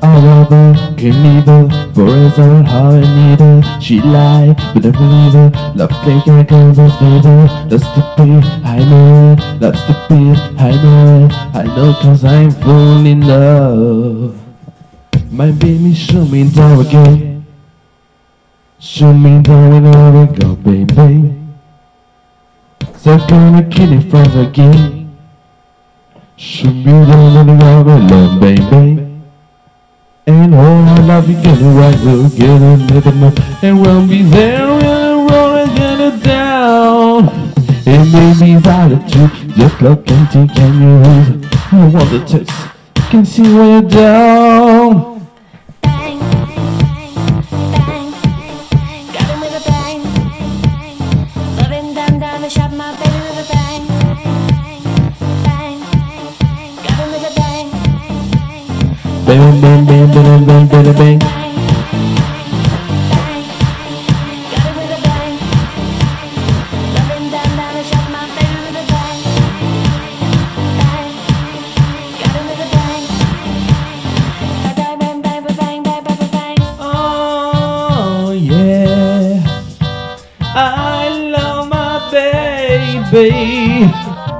I love her, can leave her, forever how I need her. She lied, but I believe her. Love cake and I can't flavor. That's the beer, I know it. That's the beer, I know it. I know cause I'm full in love. My baby, show me down again. Show me down wherever we go, baby. So gonna kill it from again. Show me down wherever we go, baby. And all I love you get it right, we'll get it, never know. And we'll be there, we'll roll and get it down. And baby's attitude, just look and take can you hold it? I want the taste, can see when you're down. Bang, bang, bang, got him with a bang. Loving down, down the shop, my baby with a bang. Bang, got him with a bang. Bang, bang, bang, bang, bang, bang, bang. Got it with a bang. Loving down, down the shop, my baby with a bang. Bang, got it with a bang. Bang, bang, bang, bang, bang, bang, bang, bang. Oh yeah, I love my baby.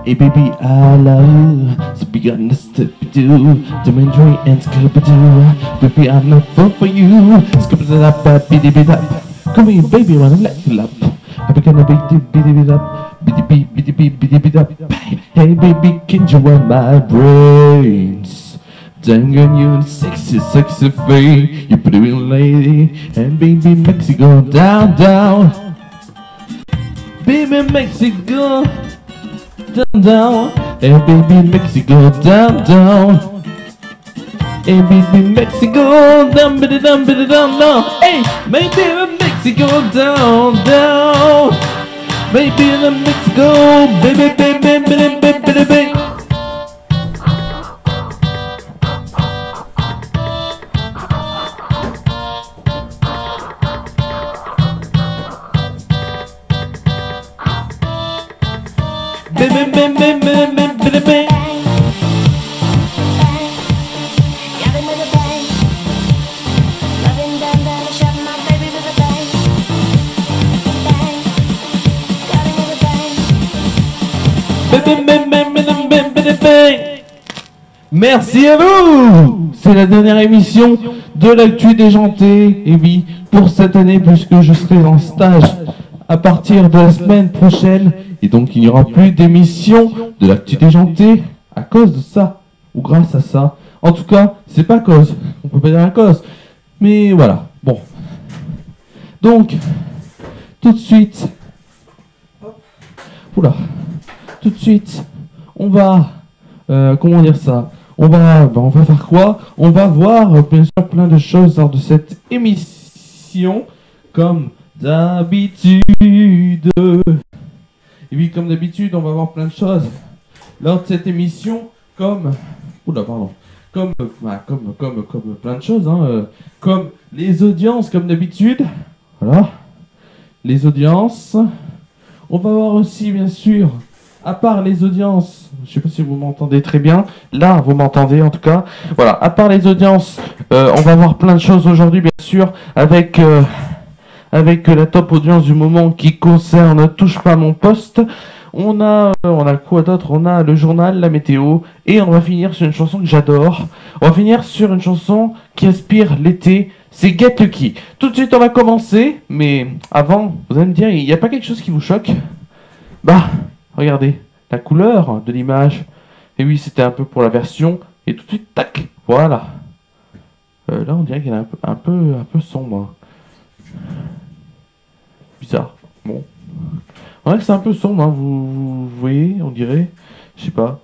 Hey baby, I love you. So be honest to do. Tom and Dre and Scooby-Doo. Baby, I'm not full for you. Scooby-Doo, biddy-biddy-up. Come here, baby, wanna let you up. I'm gonna be biddy-biddy-up. Biddy-biddy-biddy-biddy-up. Hey baby, can you run my brains? Dang on you, sexy, sexy face. You pretty little lady. And baby, Mexico, down, down. Baby, Mexico. Down, down, hey baby Mexico, down, down. Hey baby Mexico, down, biddy, down, biddy, down, down. Hey, baby Mexico, down, down. Baby the Mexico, baby, baby, baby, baby, baby, baby. Baby, baby, baby, baby, baby, baby. Got him with a bang. Loving down, down the shop, my baby with a bang. Bang, got him with a bang. Baby, baby, baby, baby, baby, baby. Merci à vous. C'est la dernière émission de l'actu déjanté. Et oui, pour cette année, puisque je serai en stage à partir de la semaine prochaine. Et donc il n'y aura plus d'émission de l'actu déjanté à cause de ça, ou grâce à ça. En tout cas, c'est pas à cause, on peut pas dire à cause. Mais voilà, bon. Donc, tout de suite, oula, tout de suite, on va, comment dire ça? On va faire quoi? On va voir bien sûr plein de choses lors de cette émission, comme d'habitude. Et oui, comme d'habitude, on va voir plein de choses lors de cette émission, comme plein de choses, hein, comme les audiences, comme d'habitude, voilà, les audiences. On va voir aussi, bien sûr, à part les audiences, je sais pas si vous m'entendez très bien, là, vous m'entendez en tout cas, voilà, à part les audiences, on va voir plein de choses aujourd'hui, bien sûr, avec la top audience du moment qui concerne Touche pas mon poste. On a quoi d'autre? On a le journal, la météo, et on va finir sur une chanson que j'adore. On va finir sur une chanson qui inspire l'été, c'est Get Lucky. Tout de suite on va commencer, mais avant, vous allez me dire, il n'y a pas quelque chose qui vous choque? Bah, regardez, la couleur de l'image. Et oui, c'était un peu pour la version, et tout de suite, tac, voilà. Là on dirait qu'elle est un peu sombre. Bizarre. Bon. Ouais, c'est un peu sombre, hein, vous voyez, on dirait. Je sais pas.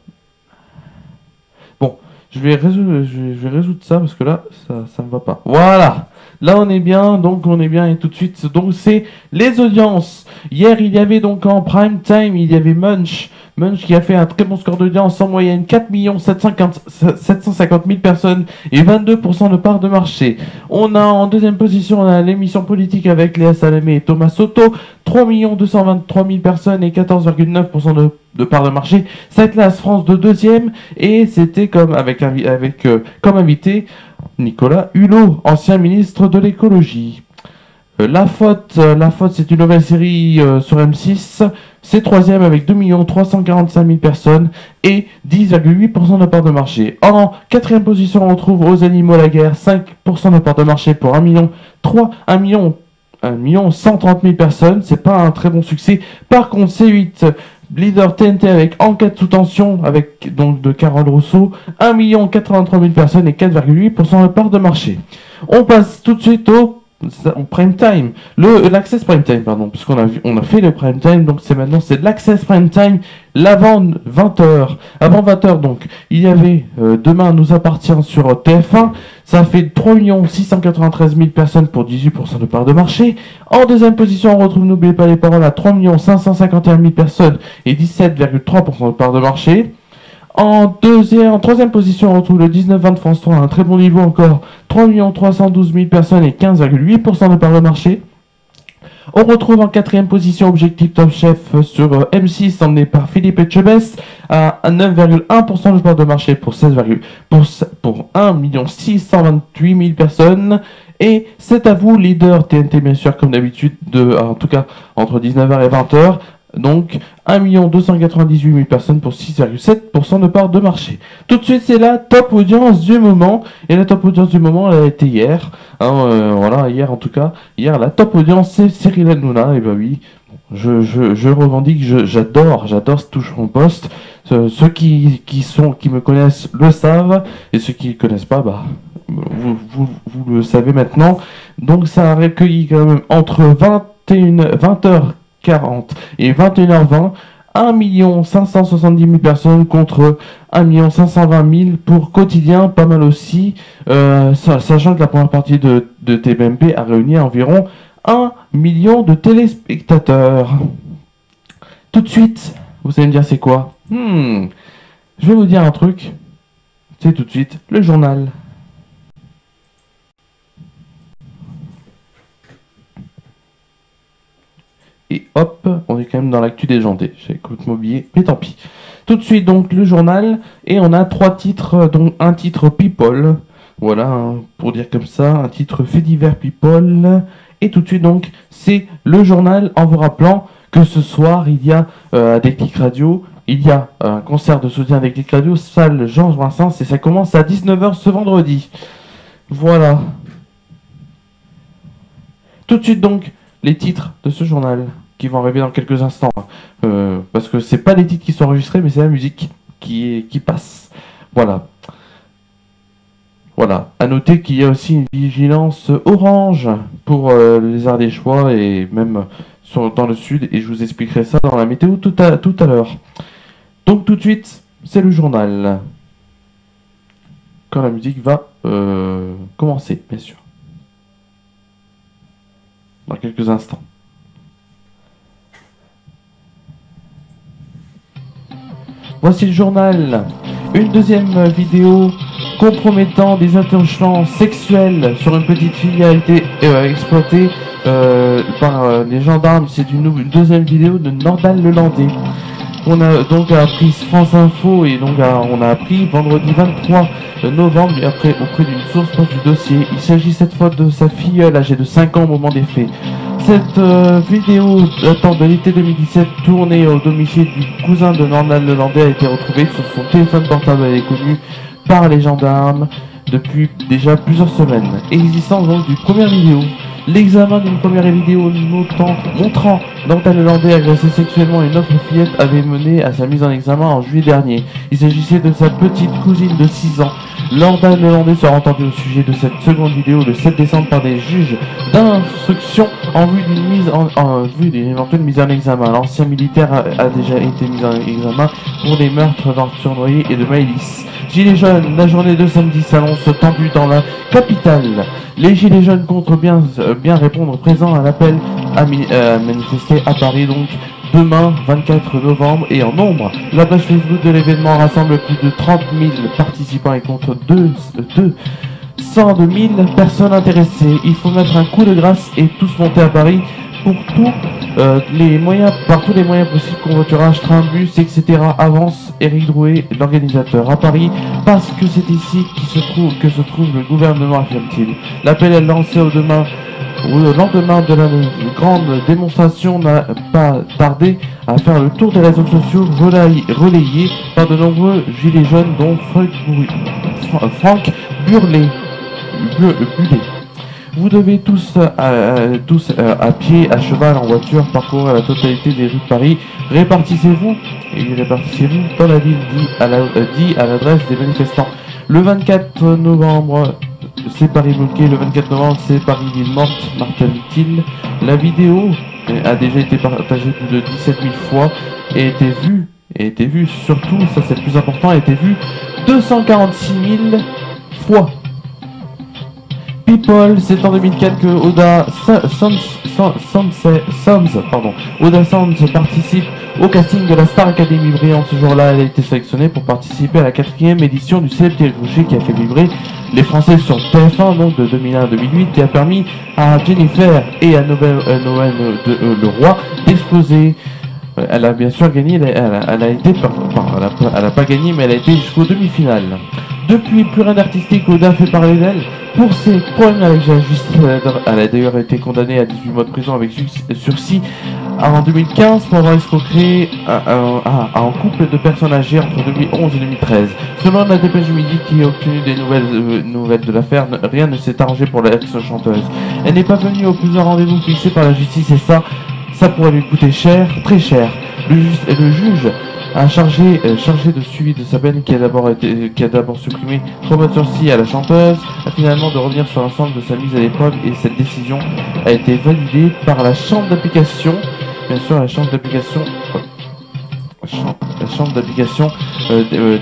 Bon, je vais résoudre ça parce que là, ça me va pas. Voilà. Là, on est bien, et tout de suite, donc c'est les audiences. Hier, il y avait donc en prime time, il y avait Munch Munch qui a fait un très bon score d'audience en moyenne, 4 750 000 personnes et 22% de part de marché. On a en deuxième position on a l'émission politique avec Léa Salamé et Thomas Soto, 3 223 000 personnes et 14,9% de part de marché. Ça classe France de deuxième et c'était comme comme invité Nicolas Hulot, ancien ministre de l'écologie. La faute, c'est une nouvelle série sur M6. C'est troisième avec 2 345 000 personnes et 10,8% de part de marché. En quatrième position, on retrouve Aux animaux la guerre, 5% de part de marché pour 1 130 000 personnes. C'est pas un très bon succès. Par contre, C8, leader TNT avec Enquête sous tension, avec donc de Carole Rousseau, 1 83 000 personnes et 4,8% de part de marché. On passe tout de suite au prime time, l'access prime time, pardon, puisqu'on a fait le prime time, donc c'est l'access prime time, l'avant 20h. Avant 20h, donc, il y avait Demain nous appartient sur TF1, ça fait 3 693 000 personnes pour 18% de part de marché. En deuxième position, on retrouve N'oubliez pas les paroles à 3 551 000 personnes et 17,3% de part de marché. En troisième position, on retrouve le 19-20 de France 3, un très bon niveau encore, 3 312 000 personnes et 15,8% de part de marché. On retrouve en quatrième position Objectif Top Chef sur M6, emmené par Philippe Etchebest, à 9,1% de part de marché pour 1 628 000 personnes. Et c'est à vous, leader TNT, bien sûr, comme d'habitude, en tout cas entre 19h et 20h. Donc 1 298 000 personnes pour 6,7% de part de marché. Tout de suite, c'est la top audience du moment. Et la top audience du moment, elle a été hier. Hier en tout cas. Hier, la top audience, c'est Cyril Hanouna. Et bah oui, je revendique, j'adore ce touche mon poste. Ceux qui me connaissent le savent. Et ceux qui ne connaissent pas, bah, vous le savez maintenant. Donc ça a recueilli quand même entre 20h40 et 21h20, 1 570 000 personnes contre 1 520 000 pour Quotidien, pas mal aussi, sachant que la première partie de TPMP a réuni environ 1 million de téléspectateurs. Tout de suite, vous allez me dire c'est quoi? Je vais vous dire un truc, c'est tout de suite le journal. Et hop, on est quand même dans l'actu déjanté. J'ai complètement oublié, mais tant pis. Tout de suite, donc, le journal. Et on a 3 titres, dont un titre People. Voilà, pour dire comme ça, un titre fait divers People. Et tout de suite, donc, c'est le journal en vous rappelant que ce soir, il y a à Déclic Radio, il y a un concert de soutien à Déclic Radio, salle Georges Brassens, et ça commence à 19h ce vendredi. Voilà. Tout de suite, donc, les titres de ce journal qui vont arriver dans quelques instants, parce que c'est pas les titres qui sont enregistrés, mais c'est la musique qui passe. Voilà. À noter qu'il y a aussi une vigilance orange pour les Ardéchois et même dans le sud, et je vous expliquerai ça dans la météo tout à l'heure. Donc tout de suite, c'est le journal. Quand la musique va commencer, bien sûr. Dans quelques instants. Voici le journal. Une deuxième vidéo compromettant des attouchements sexuels sur une petite fille a été exploitée par les gendarmes. C'est une deuxième vidéo de Nordal Lelandais. On a donc appris France Info et donc on a appris vendredi 23 novembre et après auprès d'une source proche du dossier. Il s'agit cette fois de sa filleule âgée de 5 ans au moment des faits. Cette vidéo datant de l'été 2017 tournée au domicile du cousin de Nordal Lelandais a été retrouvée sur son téléphone portable. Elle est connue par les gendarmes depuis déjà plusieurs semaines. Existence donc d'une première vidéo. L'examen d'une première vidéo montrant Nordal Lelandais agressé sexuellement une autre fillette avait mené à sa mise en examen en juillet dernier. Il s'agissait de sa petite cousine de 6 ans. Nordal Lelandais sera entendu au sujet de cette seconde vidéo le 7 décembre par des juges d'instruction en vue d'une éventuelle mise en examen. L'ancien militaire a déjà été mis en examen pour des meurtres d'Arthur Noyer et de Maëlys. Gilets jaunes, la journée de samedi s'annonce tendue dans la capitale. Les Gilets jaunes comptent bien répondre présent à l'appel à manifester à Paris donc demain, 24 novembre, et en nombre. La page Facebook de l'événement rassemble plus de 30 000 participants et compte 202 000 personnes intéressées. Il faut mettre un coup de grâce et tous monter à Paris pour par tous les moyens possibles, convoiturage, train, bus, etc. Avance Éric Drouet, l'organisateur à Paris, parce que c'est ici que se trouve le gouvernement, affirme-t-il. L'appel est lancé au lendemain de la grande démonstration n'a pas tardé à faire le tour des réseaux sociaux relayés par de nombreux gilets jaunes dont Franck Burlet. Vous devez tous à pied, à cheval, en voiture, parcourir la totalité des rues de Paris. Répartissez-vous dans la ville, dit à l'adresse des manifestants. Le 24 novembre, c'est Paris bloqué. Le 24 novembre, c'est Paris ville morte, martèle-t-il. La vidéo a déjà été partagée plus de 17 000 fois et a été vue surtout, ça c'est le plus important, a été vue 246 000 fois. People, c'est en 2004 que Oda Sands participe au casting de la Star Academy Brillant. Ce jour-là, elle a été sélectionnée pour participer à la 4e édition du célèbre télécrochet qui a fait vibrer les Français sur TF1, donc de 2001 à 2008, et a permis à Jennifer et à Noël Leroy d'exploser. Elle a bien sûr gagné, elle a pas gagné, mais elle a été jusqu'aux demi-finales. Depuis, plus rien d'artistique, Oda fait parler d'elle pour ses problèmes avec la justice. Elle a d'ailleurs été condamnée à 18 mois de prison avec sursis en 2015 pour avoir escroqué en couple de personnes âgées entre 2011 et 2013. Selon la dépêche du Midi qui a obtenu des nouvelles de l'affaire, rien ne s'est arrangé pour l'ex-chanteuse. Elle n'est pas venue aux plusieurs rendez-vous fixés par la justice et ça pourrait lui coûter cher, très cher. Le juge a chargé de suivi de sa peine qui a d'abord supprimé 3 mois de sursis à la chanteuse, a finalement de revenir sur l'ensemble de sa mise à l'épreuve, et cette décision a été validée par la chambre d'application. Bien sûr, la chambre d'application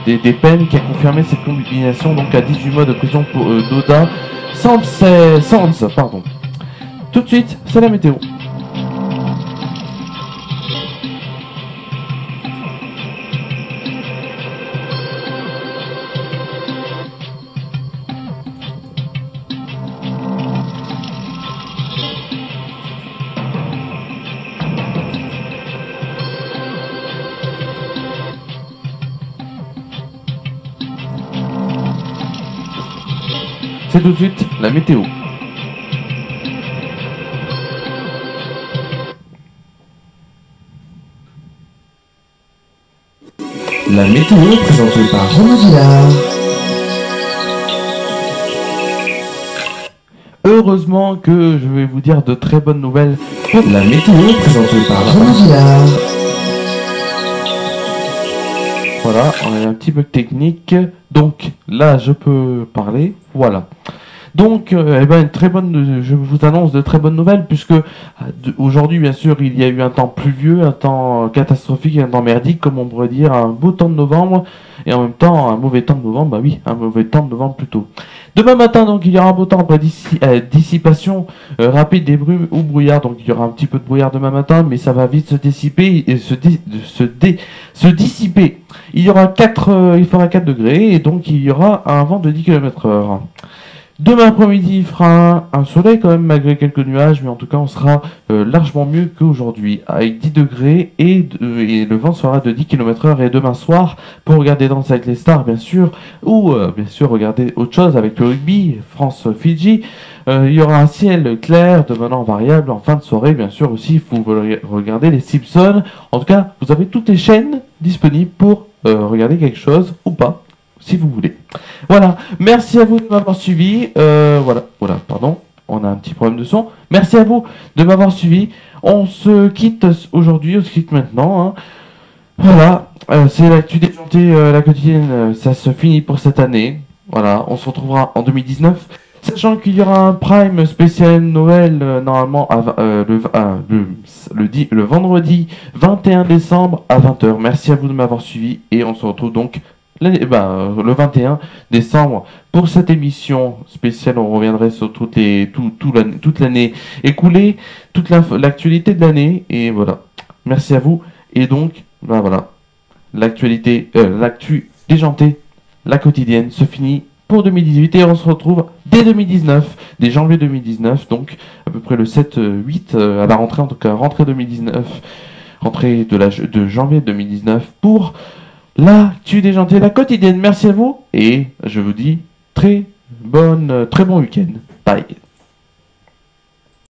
des peines qui a confirmé cette combination, donc à 18 mois de prison pour Oda Sands. Tout de suite, c'est la météo. C'est tout de suite la météo. La météo présentée par Romain Villard. Heureusement que je vais vous dire de très bonnes nouvelles. La météo présentée par Romain Villard. Voilà, on a un petit bug technique. Donc là, je peux parler. Voilà. Donc, une très bonne, je vous annonce de très bonnes nouvelles, puisque aujourd'hui, bien sûr, il y a eu un temps pluvieux, un temps catastrophique, un temps merdique, comme on pourrait dire, un beau temps de novembre, et en même temps, un mauvais temps de novembre, bah oui, un mauvais temps de novembre plutôt. Demain matin, donc, il y aura un beau temps après dissipation rapide des brumes ou brouillard, donc il y aura un petit peu de brouillard demain matin, mais ça va vite se dissiper et se dissiper. Il fera 4 degrés, et donc il y aura un vent de 10 km/h. Demain après-midi, il fera un soleil quand même malgré quelques nuages, mais en tout cas on sera largement mieux qu'aujourd'hui, avec 10 degrés et le vent sera de 10 km/h. Et demain soir, pour regarder Danse avec les stars bien sûr, ou bien sûr regarder autre chose avec le rugby, France-Fidji, il y aura un ciel clair devenant variable en fin de soirée, bien sûr aussi, vous regardez les Simpsons. En tout cas, vous avez toutes les chaînes disponibles pour regarder quelque chose ou pas, si vous voulez. Voilà, merci à vous de m'avoir suivi. Voilà, pardon, on a un petit problème de son. Merci à vous de m'avoir suivi. On se quitte aujourd'hui, on se quitte maintenant. Hein. Voilà, c'est l'actu déjantée, la quotidienne, ça se finit pour cette année. Voilà, on se retrouvera en 2019. Sachant qu'il y aura un prime spécial Noël normalement le vendredi 21 décembre à 20h. Merci à vous de m'avoir suivi et on se retrouve donc le 21 décembre pour cette émission spéciale. On reviendrait sur toute l'année écoulée, toute l'actualité de l'année, et voilà. Merci à vous. Et donc, bah voilà, l'actu déjantée, la quotidienne se finit pour 2018 et on se retrouve dès 2019, dès janvier 2019, donc à peu près le 7-8 à la rentrée, en tout cas rentrée 2019, rentrée de janvier 2019 pour l'actu déjantée, la quotidienne. Merci à vous et je vous dis très bon week-end. Bye.